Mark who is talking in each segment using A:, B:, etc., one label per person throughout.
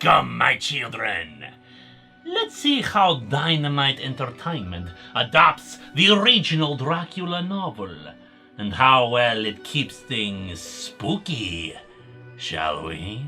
A: Welcome, my children. Let's see how Dynamite Entertainment adapts the original Dracula novel, and how well it keeps things spooky, shall we?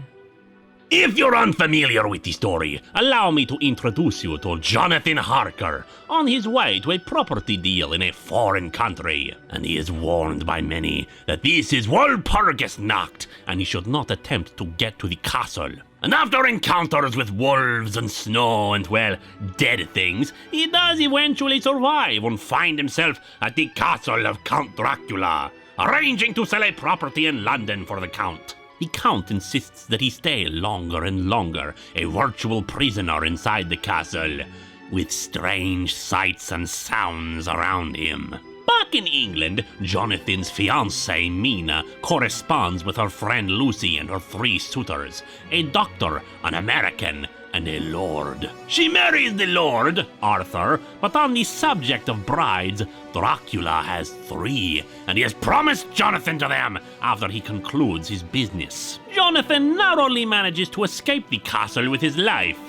A: If you're unfamiliar with the story, allow me to introduce you to Jonathan Harker on his way to a property deal in a foreign country, and he is warned by many that this is Walpurgis Nacht and he should not attempt to get to the castle. And after encounters with wolves and snow and, well, dead things, he does eventually survive and find himself at the castle of Count Dracula, arranging to sell a property in London for the Count. The Count insists that he stay longer and longer, a virtual prisoner inside the castle, with strange sights and sounds around him. Back in England, Jonathan's fiancée, Mina, corresponds with her friend Lucy and her 3 suitors, a doctor, an American, and a lord. She marries the lord, Arthur, but on the subject of brides, Dracula has 3, and he has promised Jonathan to them after he concludes his business. Jonathan narrowly manages to escape the castle with his life,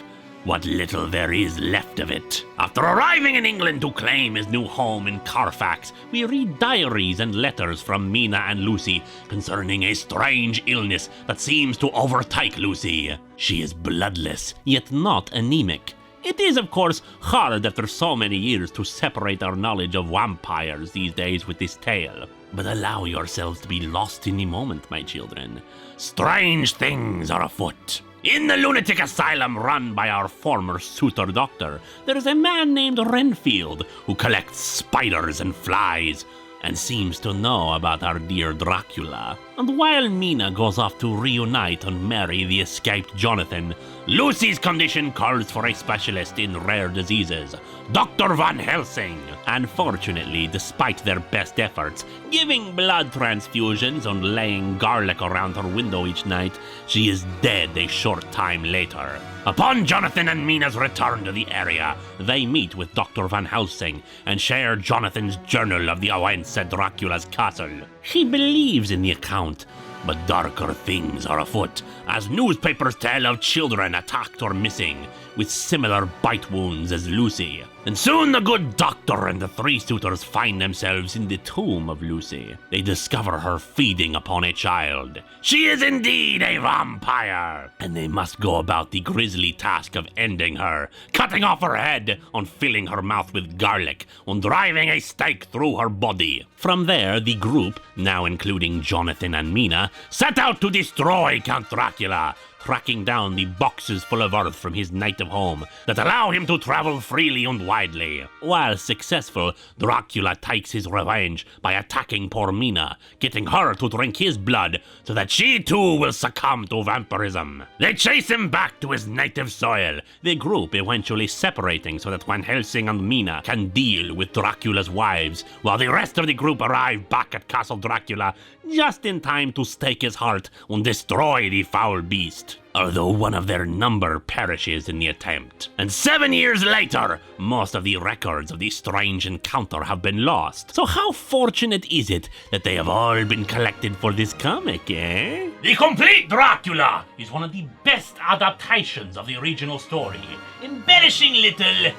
A: what little there is left of it. After arriving in England to claim his new home in Carfax, we read diaries and letters from Mina and Lucy concerning a strange illness that seems to overtake Lucy. She is bloodless, yet not anemic. It is, of course, hard after so many years to separate our knowledge of vampires these days with this tale. But allow yourselves to be lost in the moment, my children. Strange things are afoot. In the lunatic asylum run by our former suitor doctor, there is a man named Renfield who collects spiders and flies and seems to know about our dear Dracula. And while Mina goes off to reunite and marry the escaped Jonathan, Lucy's condition calls for a specialist in rare diseases, Dr. Van Helsing. Unfortunately, despite their best efforts, giving blood transfusions and laying garlic around her window each night, she is dead a short time later. Upon Jonathan and Mina's return to the area, they meet with Dr. Van Helsing and share Jonathan's journal of the events at Dracula's castle. He believes in the account, but darker things are afoot, as newspapers tell of children attacked or missing, with similar bite wounds as Lucy. And soon the good doctor and the 3 suitors find themselves in the tomb of Lucy. They discover her feeding upon a child. She is indeed a vampire, and they must go about the grisly task of ending her, cutting off her head and filling her mouth with garlic and driving a stake through her body. From there, the group, now including Jonathan and Mina, set out to destroy Count Dracula, tracking down the boxes full of earth from his native home that allow him to travel freely and widely. While successful, Dracula takes his revenge by attacking poor Mina, getting her to drink his blood so that she too will succumb to vampirism. They chase him back to his native soil, the group eventually separating so that Van Helsing and Mina can deal with Dracula's wives, while the rest of the group arrive back at Castle Dracula just in time to stake his heart and destroy the foul beast, although one of their number perishes in the attempt. And 7 years later, most of the records of this strange encounter have been lost. So how fortunate is it that they have all been collected for this comic, eh? The Complete Dracula is one of the best adaptations of the original story, embellishing little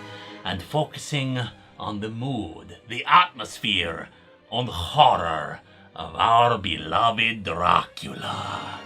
A: and focusing on the mood, the atmosphere, and horror of our beloved Dracula.